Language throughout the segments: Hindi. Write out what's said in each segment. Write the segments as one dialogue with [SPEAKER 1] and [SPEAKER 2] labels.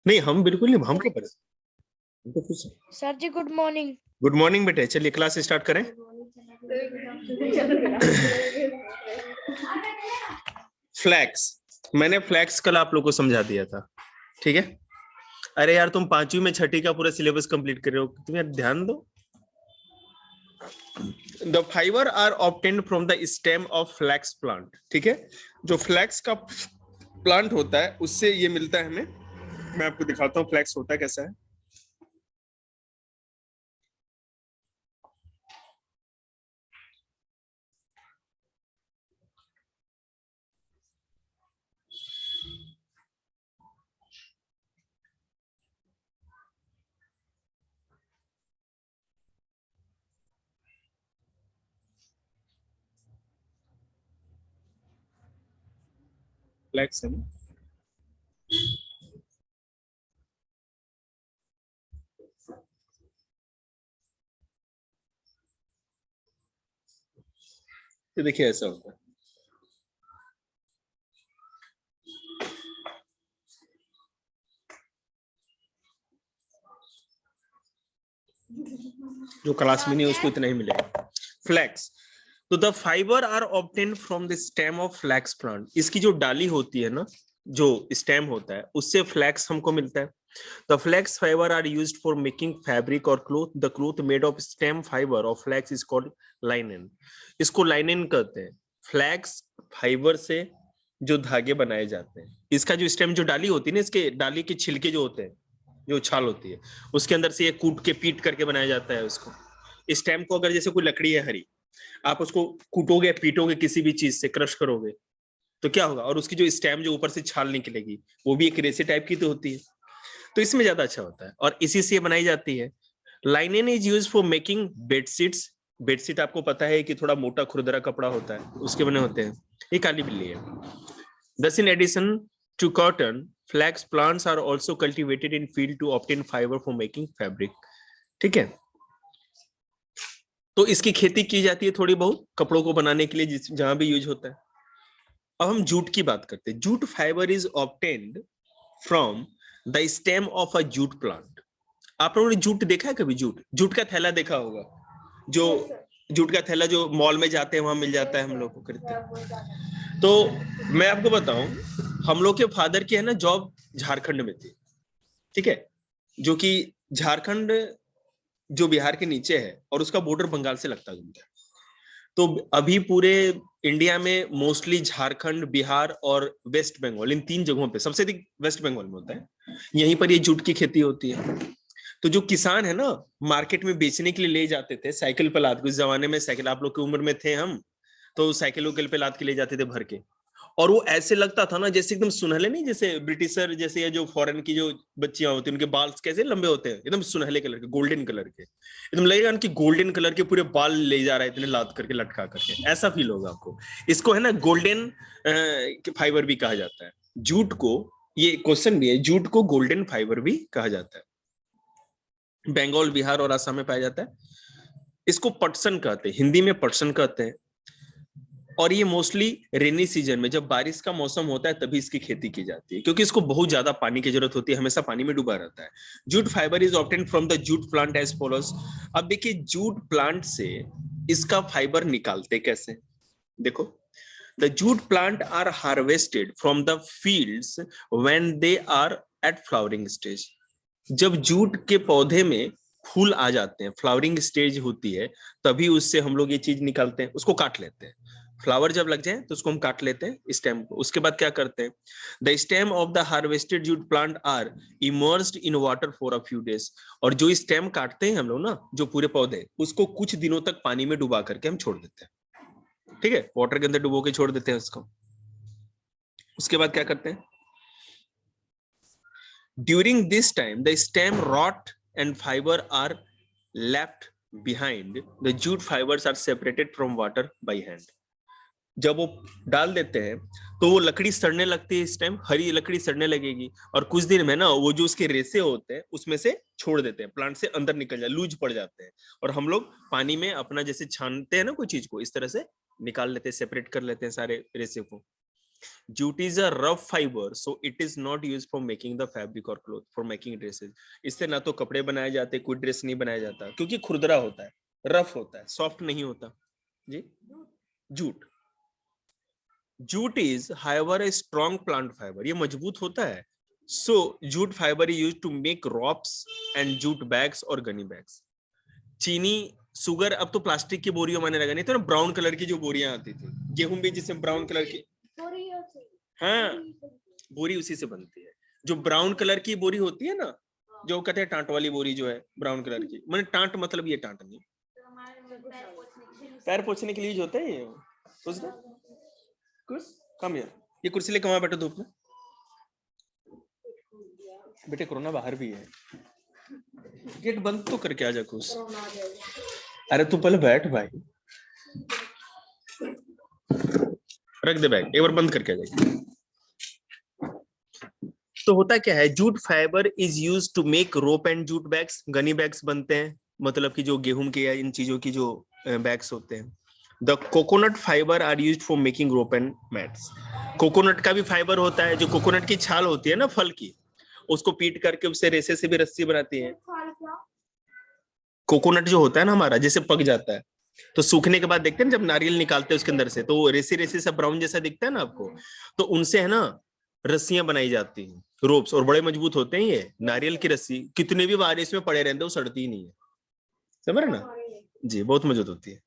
[SPEAKER 1] नहीं, हम बिल्कुल नहीं, हमको पता, हमको कुछ।
[SPEAKER 2] सर जी गुड मॉर्निंग।
[SPEAKER 1] गुड मॉर्निंग बेटे, चलिए क्लास स्टार्ट करें। फ्लैक्स, मैंने फ्लैक्स कल आप लोग को समझा दिया था, ठीक है। अरे यार, तुम पांचवी में छठी का पूरा सिलेबस कंप्लीट कर रहे हो, तुम यार ध्यान दो। The fibre are obtained from the stem of flax plant, ठीक है। जो फ्लैक्स का प्लांट होता है उससे ये मिलता है हमें। मैं आपको दिखाता हूँ फ्लैक्स होता कैसा है। फ्लैक्स है ना, ये देखिए ऐसा होता है। जो क्लास में नहीं है उसको इतना ही मिलेगा। फ्लैक्स, तो the fibre are obtain from the stem of flax plant. इसकी जो डाली होती है ना, जो स्टेम होता है, उससे फ्लैक्स हमको मिलता है। The flax fibre are used for making fabric और cloth. The cloth made of stem fibre of flax is called linen. इसको लाइनेन कहते हैं। फ्लैक्स फाइबर से जो धागे बनाए जाते हैं, इसका जो स्टेम, जो डाली होती है ना, इसके डाली के छिलके जो होते हैं, जो छाल होती है, उसके अंदर से ये कूट के पीट करके बनाया जाता है उसको। स्टेम को अगर जैसे कोई लकड़ी है हरी, आप उसको कूटोगे पीटोगे किसी भी चीज से, क्रश करोगे तो क्या होगा, और उसकी जो स्टेम जो ऊपर से छाल निकलेगी वो भी एक रेसे टाइप की तो होती है, तो इसमें ज्यादा अच्छा होता है और इसी से बनाई जाती है। Linen is use for making bedsheets. Bedsheet आपको पता है कि थोड़ा मोटा खुरदरा कपड़ा होता है, उसके बने होते हैं। ये काली बिल्ली है। Thus, in addition to cotton, flax plants are also cultivated in field to obtain fiber for making fabric. ठीक है, तो इसकी खेती की जाती है थोड़ी बहुत कपड़ों को बनाने के लिए, जहां भी यूज होता है। अब हम जूट की बात करते हैं। Jute fibre is obtained from the stem of a jute plant. आप लोगों ने जूट देखा है कभी? जूट, जूट का थैला देखा होगा, जो जूट का थैला जो मॉल में जाते हैं वहां मिल जाता है, हम लोग को खरीदते हैं। तो मैं आपको बताऊं, हम लोग के फादर की है ना जॉब झारखंड में थी, ठीक है, जो कि झारखंड जो बिहार के नीचे है और उसका बॉर्डर बंगाल से लगता है। तो अभी पूरे इंडिया में मोस्टली झारखंड, बिहार और वेस्ट बंगाल, इन तीन जगहों पे सबसे अधिक वेस्ट बंगाल में होता है। यहीं पर ये जूट की खेती होती है। तो जो किसान है ना, मार्केट में बेचने के लिए ले जाते थे साइकिल पर लाद के। उस जमाने में साइकिल, आप लोग की उम्र में थे हम, तो साइकिल वकिल पे लाद के ले जाते थे भर के। और वो ऐसे लगता था ना जैसे एकदम सुनहले, नहीं जैसे ब्रिटिशर जैसे, या जो फॉरेन की जो बच्चियां होती हैं उनके बाल कैसे लंबे होते हैं, एकदम सुनहले कलर के, गोल्डन कलर के, एकदम लगेगा कि गोल्डन कलर के पूरे बाल ले जा रहा है इतने लाद करके, लटका करके, ऐसा फील होगा आपको। इसको है ना गोल्डन फाइबर भी कहा जाता है जूट को। ये क्वेश्चन भी है, जूट को गोल्डन फाइबर भी कहा जाता है। बंगाल, बिहार और असम में पाया जाता है। इसको पटसन कहते हैं, हिंदी में पटसन कहते हैं। और ये मोस्टली रेनी सीजन में, जब बारिश का मौसम होता है तभी इसकी खेती की जाती है, क्योंकि इसको बहुत ज्यादा पानी की जरूरत होती है, हमेशा पानी में डूबा रहता है। Jute fibre is obtain from the jute plant as follows. अब देखिए जूट प्लांट से इसका फाइबर निकालते कैसे, देखो। The jute plant are harvested from the fields when they are at flowering stage. जब जूट के पौधे में फूल आ जाते हैं, फ्लावरिंग स्टेज होती है, तभी उससे हम लोग ये चीज निकालते हैं, उसको काट लेते हैं। फ्लावर जब लग जाए तो उसको हम काट लेते हैं स्टेम को। उसके बाद क्या करते हैं, the stem of the harvested jute plant are immersed in water for a few days. और जो स्टेम काटते हैं हम लोग ना, जो पूरे पौधे, उसको कुछ दिनों तक पानी में डुबा करके हम छोड़ देते हैं, ठीक है, वाटर के अंदर डुबो के छोड़ देते हैं उसको। उसके बाद क्या करते हैं, during this time the stem rot and fiber are left behind. The jute fibers are separated from water by hand. जब वो डाल देते हैं तो वो लकड़ी सड़ने लगती है, इस टाइम हरी लकड़ी सड़ने लगेगी, और कुछ दिन में ना वो जो उसके रेसे होते हैं उसमें से छोड़ देते हैं, प्लांट से अंदर निकल जाए, लूज पड़ जाते हैं, और हम लोग पानी में अपना जैसे छानते हैं ना कोई चीज को, इस तरह से निकाल लेते हैं, सेपरेट कर लेते हैं सारे रेसे को। Jute is a rough fiber, so it is not used for making the fabric or cloth, for making dresses. इससे ना तो कपड़े बनाए जाते, कोई ड्रेस नहीं बनाया जाता, क्योंकि खुरदरा होता है, रफ होता है, सॉफ्ट नहीं होता जी. Jute, jute is however a strong plant fiber, ये मजबूत होता है. So jute fiber is used to make ropes and jute bags or gunny bags. चीनी, सुगर, अब तो प्लास्टिक की बोरियों मैंने लगा, नहीं तो ना ब्राउन कलर की जो बोरियां आती थी, गेहूं भी जिसमें ब्राउन कलर की, हाँ बोरी उसी से बनती है. जो ब्राउन कलर की बोरी होती है ना, जो कहते हैं टांट वाली बोरी जो है ब्राउन कलर की, मैंने टांट मतलब ये टांट नहीं, पैर पोछने के लिए यूज होता है ये. कुछ कम यार, ये कुर्सी लेके वहां बैठो धूप में. बेटे कोरोना बाहर भी है, गेट बंद तो करके आ जा कुछ. अरे तू पहले बैठ भाई, रख दे बैग, एक बार बंद करके आ जाएगी. तो होता क्या है, jute fibre is used to make rope and jute bags, gunny bags बनते हैं, मतलब कि जो गेहूं के या इन चीजों की जो बैग्स होते हैं. The coconut fibre are used for making rope and mats. Coconut का भी फाइबर होता है, जो कोकोनट की छाल होती है ना फल की, उसको पीट करके उससे रेसे से भी रस्सी बनाती है. कोकोनट जो होता है ना हमारा, जैसे पक जाता है तो सूखने के बाद देखते हैं जब नारियल निकालते हैं उसके अंदर से, तो वो रेसी रेसी सा ब्राउन जैसा दिखता है ना आपको, तो उनसे है ना रस्सियां बनाई जाती हैं, रोप्स, और बड़े मजबूत होते हैं. ये नारियल की रस्सी कितने भी बारिश में पड़े रहते हैं वो सड़ती ही नहीं है, समझ रहे ना जी, बहुत मजबूत होती है.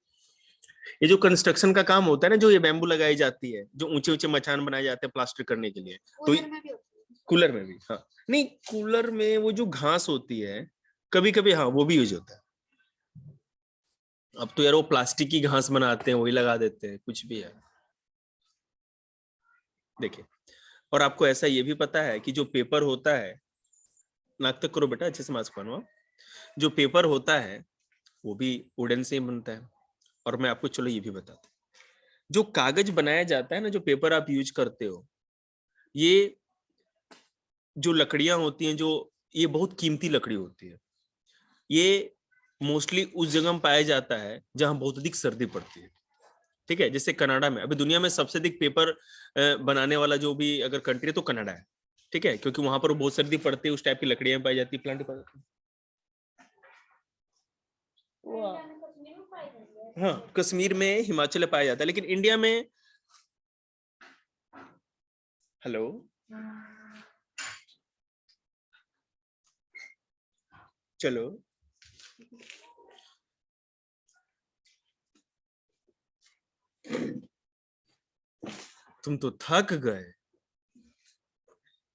[SPEAKER 1] ये जो कंस्ट्रक्शन का काम होता है ना, जो ये बैम्बू लगाई जाती है, जो ऊंचे ऊंचे मचान बनाए जाते हैं प्लास्टर करने के लिए, तो कूलर में भी, हाँ नहीं कूलर में वो जो घास होती है कभी कभी, हाँ वो भी यूज होता है. अब तो यार वो प्लास्टिक की घास बनाते हैं, वही लगा देते हैं, कुछ भी है. देखिए, और आपको ऐसा ये भी पता है कि जो पेपर होता है, नाक तक करो बेटा, अच्छे से मास्क पहनो. जो पेपर होता है वो भी वुडन से ही बनता है. और मैं आपको चलो ये भी बताता हूँ, जो कागज बनाया जाता है ना, जो पेपर आप यूज करते हो, ये जो लकड़ियां होती हैं, जो ये बहुत कीमती लकड़ी होती है. ये मोस्टली उस जगह में पाया जाता है जहां बहुत अधिक सर्दी पड़ती है. ठीक है, जैसे कनाडा में, अभी दुनिया में सबसे अधिक पेपर बनाने वाला जो भी अगर कंट्री है तो कनाडा है. ठीक है, क्योंकि वहां पर बहुत सर्दी पड़ती है, उस टाइप की लकड़ियां पाई जाती है, प्लांट पाई जाती है. हाँ कश्मीर में, हिमाचल में पाया जाता है, लेकिन इंडिया में, हेलो चलो, तुम तो थक गए.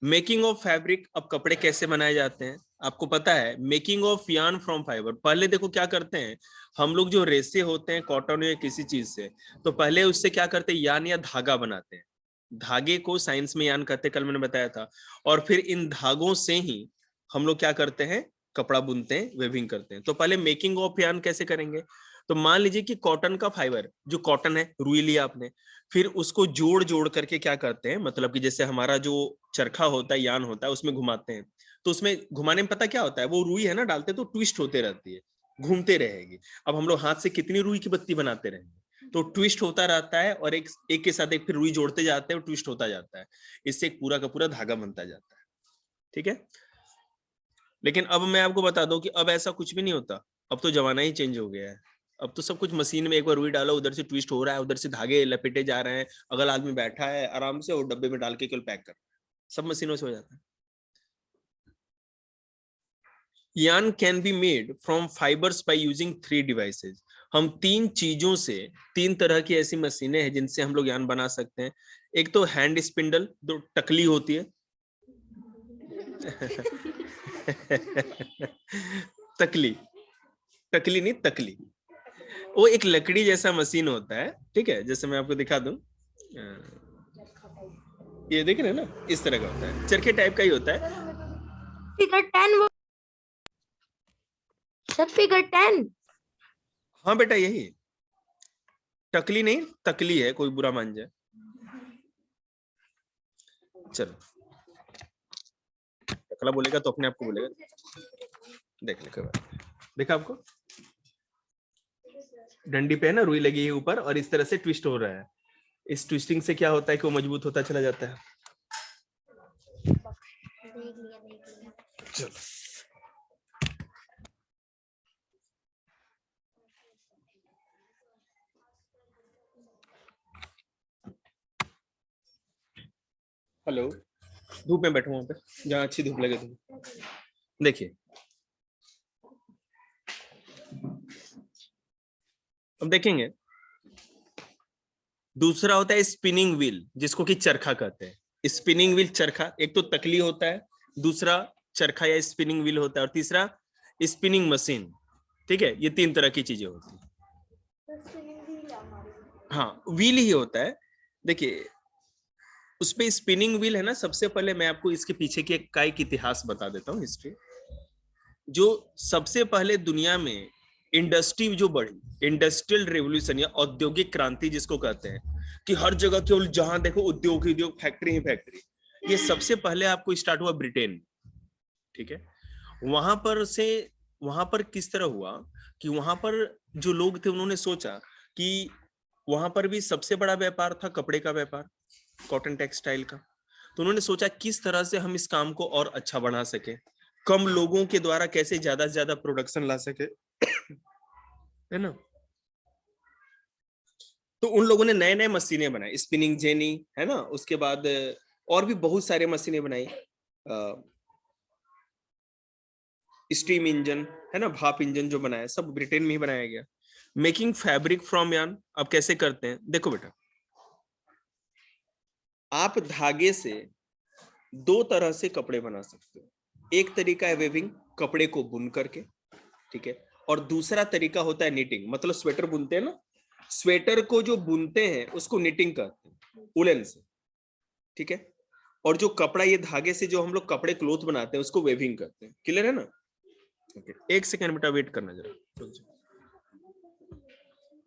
[SPEAKER 1] मेकिंग ऑफ फैब्रिक, अब कपड़े कैसे बनाए जाते हैं आपको पता है. Making of yarn from fibre, पहले देखो क्या करते हैं हम लोग, जो रेसे होते हैं कॉटन या किसी चीज से, तो पहले उससे क्या करते हैं, यार्न या धागा बनाते हैं. धागे को साइंस में यार्न कहते हैं, कल मैंने बताया था. और फिर इन धागों से ही हम लोग क्या करते हैं, कपड़ा बुनते हैं, वेविंग करते हैं. तो पहले मेकिंग ऑफ यार्न कैसे करेंगे, तो मान लीजिए कि कॉटन का फाइबर, जो कॉटन है, रुई लिया आपने, फिर उसको जोड़ जोड़ करके क्या करते हैं, मतलब कि जैसे हमारा जो चरखा होता है, यान होता है, उसमें घुमाते हैं. तो उसमें घुमाने में पता क्या होता है, वो रुई है ना डालते तो ट्विस्ट होते रहती है, घूमते रहेगी. अब हम लोग हाथ से कितनी रुई की बत्ती बनाते रहेंगे, तो ट्विस्ट होता रहता है, और एक एक के साथ एक फिर रुई जोड़ते जाते हैं और ट्विस्ट होता जाता है. इससे एक पूरा का पूरा धागा बनता जाता है. ठीक है, लेकिन अब मैं आपको बता दूं कि अब ऐसा कुछ भी नहीं होता. अब तो जमाना ही चेंज हो गया है. अब तो सब कुछ मशीन में, एक बार रुई डालो, उधर से ट्विस्ट हो रहा है, उधर से धागे लपेटे जा रहे हैं, अगला आदमी बैठा है आराम से और डब्बे में डाल के केवल पैक कर, सब मशीनों से हो जाता है. Yarn can be made from fibres by using 3 devices. हम 3 चीजों से, 3 तरह की ऐसी मशीनें हैं जिनसे हम लोग यार्न बना सकते हैं. एक तो हैंड स्पिंडल, जो टकली होती है. तकली, टकली नहीं तकली, वो एक लकड़ी जैसा मशीन होता है. ठीक है, जैसे मैं आपको दिखा दूं, ये देख रहे हैं ना, इस तरह का होता है, चरखे टाइप का ही होता है.
[SPEAKER 2] Figure 10 sir, figure 10.
[SPEAKER 1] हाँ बेटा यही, टकली नहीं तकली है, कोई बुरा मान जाए. चलो, टकला बोलेगा तो अपने आप को बोलेगा. देख ले, देखा आपको, डंडी पे है ना रुई लगी है ऊपर, और इस तरह से ट्विस्ट हो रहा है. इस ट्विस्टिंग से क्या होता है कि वो मजबूत होता चला जाता है। चलो हेलो, धूप में बैठो वहां पे जहाँ अच्छी धूप लगे तुम्हें। देखिए अब देखेंगे, दूसरा होता है स्पिनिंग व्हील, जिसको कि चरखा कहते हैं। स्पिनिंग व्हील चरखा, एक तो तकली होता है, दूसरा चरखा या स्पिनिंग व्हील होता है, और तीसरा स्पिनिंग मशीन। ठीक है, ये 3 तरह की चीजें होती हैं। हाँ, व्हील ही होता है। देखिए उसपे स्पिनिंग व्हील है ना, सबसे पहले मैं आपको इसके पीछे की एक इतिहास बता देता हूँ, हिस्ट्री। जो सबसे पहले दुनिया में इंडस्ट्री जो बढ़ी, इंडस्ट्रियल रेवोल्यूशन या औद्योगिक क्रांति जिसको कहते हैं, कि हर जगह केवल जहां देखो उद्योग ही उद्योग, फैक्ट्री ही फैक्ट्री, ये सबसे पहले आपको स्टार्ट हुआ ब्रिटेन। ठीक है, वहां पर किस तरह हुआ कि वहां पर जो लोग थे उन्होंने सोचा कि वहां पर भी सबसे बड़ा व्यापार था कपड़े का व्यापार, कॉटन टेक्सटाइल का। तो उन्होंने सोचा किस तरह से हम इस काम को और अच्छा बना सके, कम लोगों के द्वारा कैसे ज्यादा से ज्यादा प्रोडक्शन ला सके, है ना। तो उन लोगों ने नए नए मशीनें बनाई, स्पिनिंग जेनी, है ना, उसके बाद और भी बहुत सारे मशीनें बनाई, स्टीम इंजन, है ना, भाप इंजन जो बनाया, सब ब्रिटेन में ही बनाया गया। मेकिंग फैब्रिक फ्रॉम यार्न, अब कैसे करते हैं, देखो बेटा, आप धागे से 2 तरह से कपड़े बना सकते हो। एक तरीका है वेविंग, कपड़े को बुन करके, ठीक है, और दूसरा तरीका होता है निटिंग, मतलब स्वेटर बुनते हैं ना, स्वेटर को जो बुनते हैं उसको निटिंग कहते हैं, उलन से। ठीक है, और जो कपड़ा, ये धागे से जो हम लोग कपड़े क्लोथ बनाते हैं उसको वेविंग कहते हैं। क्लियर है ना। ओके, 1 सेकंड बेटा वेट करना जरा,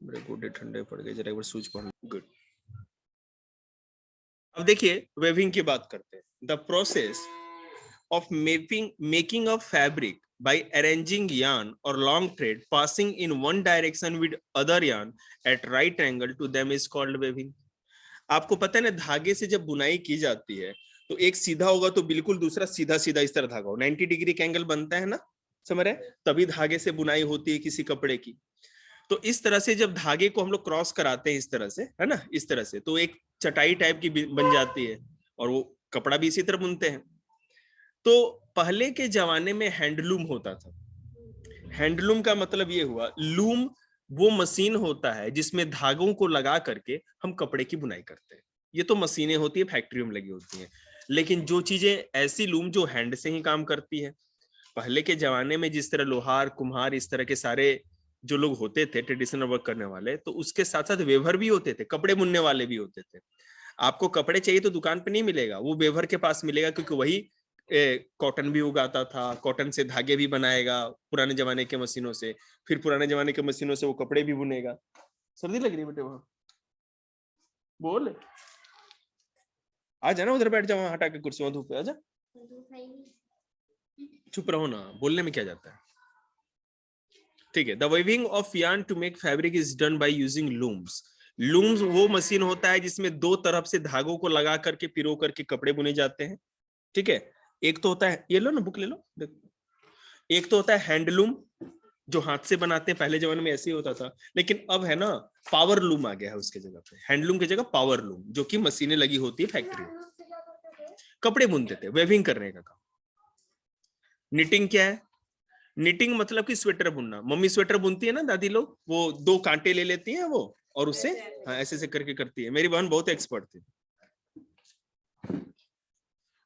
[SPEAKER 1] मेरे गोडे ठंडे पड़ गए, जरा एक बार स्विच पढ़। गुड। अब देखिए वेविंग की बात करते हैं। The process of making of fabric by arranging yarn or long thread passing in one direction with other yarn at right angle to them is called weaving। आपको पता है ना, धागे से जब बुनाई की जाती है तो एक सीधा होगा तो बिल्कुल दूसरा सीधा सीधा इस तरह धागा हो, 90 डिग्री का एंगल बनता है ना, समझ रहे, तभी धागे से बुनाई होती है किसी कपड़े की। तो इस तरह से जब धागे को हम लोग क्रॉस कराते हैं इस तरह से, है ना, इस तरह से, तो एक चटाई टाइप की बन जाती है, और वो कपड़ा भी इसी तरह बुनते हैं। तो पहले के जमाने में हैंडलूम होता था। हैंडलूम का मतलब ये हुआ, लूम वो मशीन होता है जिसमें धागों को लगा करके हम कपड़े की बुनाई करते हैं। ये तो मशीनें होती है, फैक्ट्रियों में लगी होती हैं। लेकिन जो चीजें ऐसी लूम जो हैंड से ही काम करती है, पहले के जमाने में जिस तरह लोहार कुम्हार इस तरह के सारे जो लोग होते थे ट्रेडिशनल वर्क करने वाले, तो उसके साथ साथ वेवर भी होते थे, कपड़े बुनने वाले भी होते थे। आपको कपड़े चाहिए तो दुकान पे नहीं मिलेगा, वो वेवर के पास मिलेगा, क्योंकि वही कॉटन भी उगाता था, कॉटन से धागे भी बनाएगा पुराने जमाने के मशीनों से, फिर पुराने जमाने के मशीनों से वो कपड़े भी बुनेगा। सर्दी लग रही है बेटे, वहां बोल, आ जाना, उधर बैठ जाओ, हटा के कुर्सी, धूप पे आ जा, चुप रहो ना, बोलने में क्या जाता है। ठीक है, the weaving of yarn to make fabric is done by using looms. Looms वो मशीन होता है जिसमें 2 तरफ से धागों को लगा करके पिरो करके कपड़े बुने जाते हैं। ठीक है, एक तो होता है, ये लो ना बुक ले लो, एक तो होता है हैंडलूम जो हाथ से बनाते हैं, पहले जमाने में ऐसे ही होता था, लेकिन अब है ना पावर लूम आ गया है उसके जगह पे, हैंडलूम की जगह पावर लूम, जो कि मशीनें लगी होती है फैक्ट्री, कपड़े बुनते थे, वेविंग करने का काम। निटिंग क्या है, निटिंग मतलब कि स्वेटर बुनना, मम्मी स्वेटर बुनती है ना दादी लोग, वो 2 कांटे ले लेती हैं वो, और उससे ऐसे ऐसे करके करती है, मेरी बहन बहुत एक्सपर्ट थी।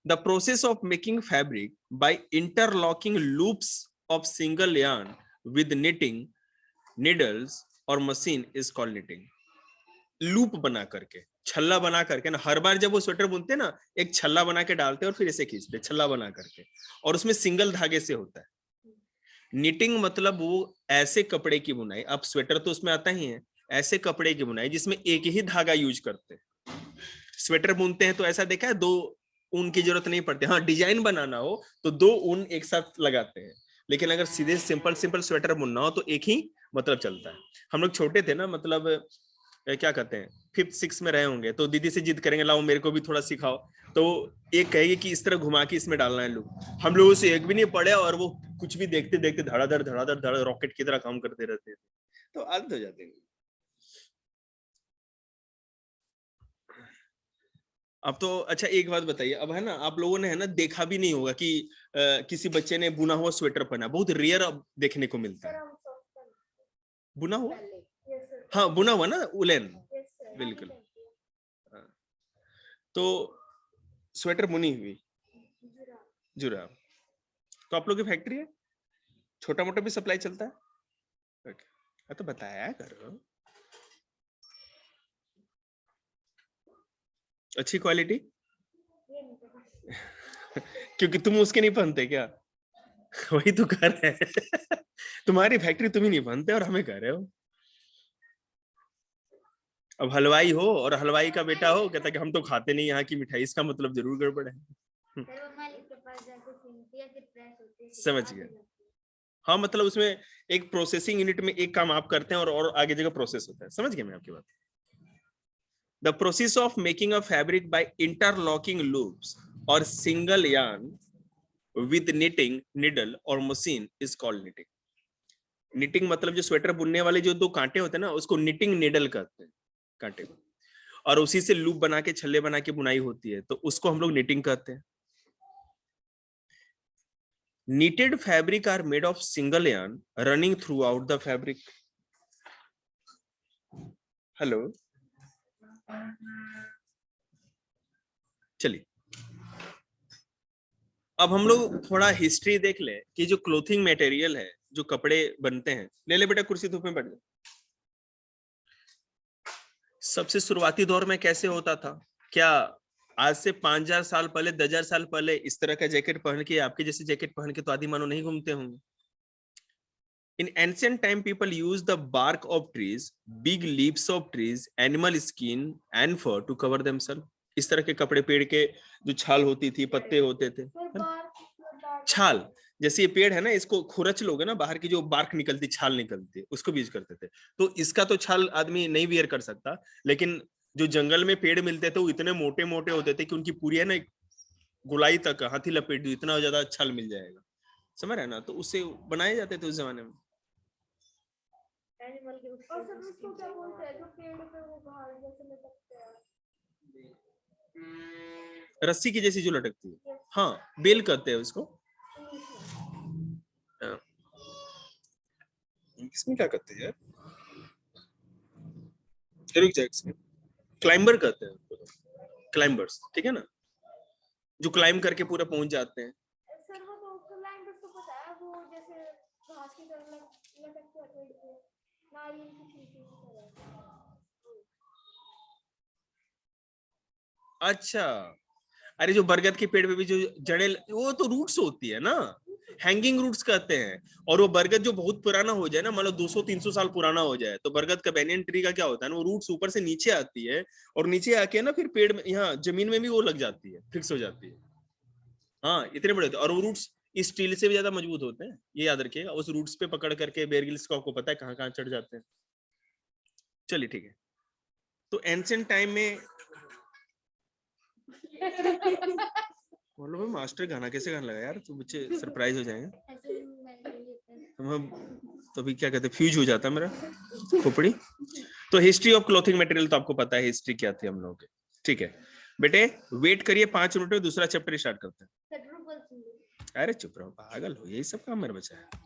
[SPEAKER 1] The process of making fabric by interlocking loops of single yarn with knitting needles or machine is called knitting। Loop बना करके, छल्ला बना करके ना, हर बार जब वो स्वेटर बुनते हैं ना, एक छल्ला बना के डालते हैं और फिर ऐसे खींचते, छल्ला बना करके, और उसमें सिंगल धागे से होता है। निटिंग मतलब वो ऐसे कपड़े की बुनाई, अब स्वेटर तो उसमें आता ही है, ऐसे कपड़े की बुनाई जिसमें एक ही धागा यूज करते हैं। स्वेटर बुनते हैं तो ऐसा देखा है, 2 ऊन की जरूरत नहीं पड़ती, हाँ डिजाइन बनाना हो तो 2 ऊन एक साथ लगाते हैं, लेकिन अगर सीधे सिंपल स्वेटर बुनना हो तो एक ही मतलब चलता है। हम लोग छोटे थे ना, मतलब क्या कहते हैं 5th 6th में रहे होंगे, तो दीदी से जिद करेंगे लाओ मेरे को भी थोड़ा सिखाओ, तो एक कहेगी कि इस तरह घुमा के इसमें डालना है लोग, हम लोगों से एक भी नहीं पढ़े और वो कुछ भी देखते देखते धड़ाधड़ रॉकेट की तरह काम करते रहते हैं, तो आदत हो जाते हैं। अब तो अच्छा एक बात बताइए, अब है ना आप लोगों ने है ना देखा भी नहीं होगा कि किसी बच्चे ने बुना हुआ स्वेटर पहना, बहुत रेयर अब देखने को मिलता है। बुना हुआ, हाँ बुना हुआ ना उलेन, बिल्कुल। हाँ। तो स्वेटर बुनी हुई जुराब, तो आप लोग की फैक्ट्री है, छोटा मोटा भी सप्लाई चलता है? ओके, तो बताया करो, अच्छी क्वालिटी क्योंकि तुम उसके नहीं पहनते क्या? वही तो कह रहे हैं तुम्हारी फैक्ट्री तुम ही नहीं पहनते और हमें कह रहे हो। अब हलवाई हो और हलवाई का बेटा हो कहता कि हम तो खाते नहीं यहाँ की मिठाई, इसका मतलब जरूर गड़बड़ है। समझ गए, हाँ मतलब उसमें एक प्रोसेसिंग यूनिट में एक काम आप करते हैं और आगे जगह प्रोसेस होता है, समझ गए मैं आपकी बात। The process of making a fabric by interlocking loops और single yarn with knitting needle or machine is called knitting. Knitting मतलब जो स्वेटर बुनने वाले जो दो कांटे होते हैं ना उसको निटिंग निडल कहते हैं, कांटे को, और उसी से लूप बना के छल्ले बना के बुनाई होती है, तो उसको हम लोग निटिंग कहते हैं। knitted fabric are made of single yarn running throughout the fabric. Hello, चलिए अब हम लोग थोड़ा हिस्ट्री देख ले कि जो क्लोथिंग मटेरियल है, जो कपड़े बनते हैं, ले ले बेटा कुर्सी धूप में बैठ जा। सबसे शुरुआती दौर में कैसे होता था, क्या आज से 5000 साल पहले 10,000 साल पहले इस तरह का जैकेट पहन के, आपके जैसे जैकेट पहन के तो आदि मानव नहीं घूमते होंगे। In ancient time, people used the bark of trees, big leaves of trees, animal skin and fur to cover themselves. इस तरह के कपड़े, पेड़ के जो छाल होती थी, पत्ते होते थे, छाल, जैसे ये पेड़ है ना, इसको खुरच लोगे ना, बाहर की जो बार्क निकलती, छाल निकलती है, उसको भी यूज करते थे। तो इसका तो छाल आदमी नहीं वियर कर सकता, लेकिन जो जंगल में पेड़ मिलते थे वो इतने मोटे मोटे होते थे कि उनकी पूरी है ना गुलाई तक हाथी लपेट दी, इतना ज्यादा छाल मिल जाएगा, समझ रहे ना, तो उससे बनाए जाते थे उस जमाने में।
[SPEAKER 3] एनिमल के और सर उसको क्या बोलते हैं जो पेड़ पे वो बाहर जैसे लटकते हैं,
[SPEAKER 1] रस्सी की जैसी जो लटकती है, हाँ बेल कहते हैं उसको। इसमें क्या कहते हैं यार, क्लाइंबर कहते हैं उनको, क्लाइंबर्स, ठीक है ना, जो क्लाइंब करके पूरा पहुंच जाते हैं।
[SPEAKER 3] सर वो तो क्लाइंबर्स तो पता है, वो जैसे घास की तरह लटकते हैं पेड़ पे, नारियल की छिलके की तरह।
[SPEAKER 1] अच्छा, अरे जो बरगद के पेड़ पे भी जो जड़ें, वो तो रूट्स होती है ना, हैंगिंग रूट्स कहते हैं। और वो बरगद जो बहुत पुराना हो जाए ना, मान लो 200-300 साल पुराना हो जाए, तो बरगद का बैनियन ट्री का क्या होता है ना, वो रूट्स ऊपर से नीचे आती है और नीचे आके ना फिर पेड़ में, यहाँ जमीन में भी वो लग जाती है, फिक्स हो जाती है। हाँ इतने बड़े होते हैं और वो रूट्स स्टील से भी ज्यादा मजबूत होते हैं, ये याद रखिएगा। उस रूट्स पे पकड़ करके बेयर ग्रिल्स को आपको पता है कहाँ कहाँ चढ़ जाते हैं। चलिए ठीक है, तो एंशिएंट टाइम में बोलो मास्टर गाना कैसे गाने लगा यार, तो बच्चे सरप्राइज हो जाएंगे। हम तो अभी क्या कहते हैं, फ्यूज हो जाता है मेरा खोपड़ी। तो हिस्ट्री ऑफ क्लोथिंग मटेरियल तो आपको पता है हिस्ट्री क्या थी हम लोगों के, ठीक है बेटे। वेट करिए 5 मिनट में दूसरा चैप्टर स्टार्ट करते हैं। अरे चुप रहो पागल हो, यही सब काम मेरा बचा है।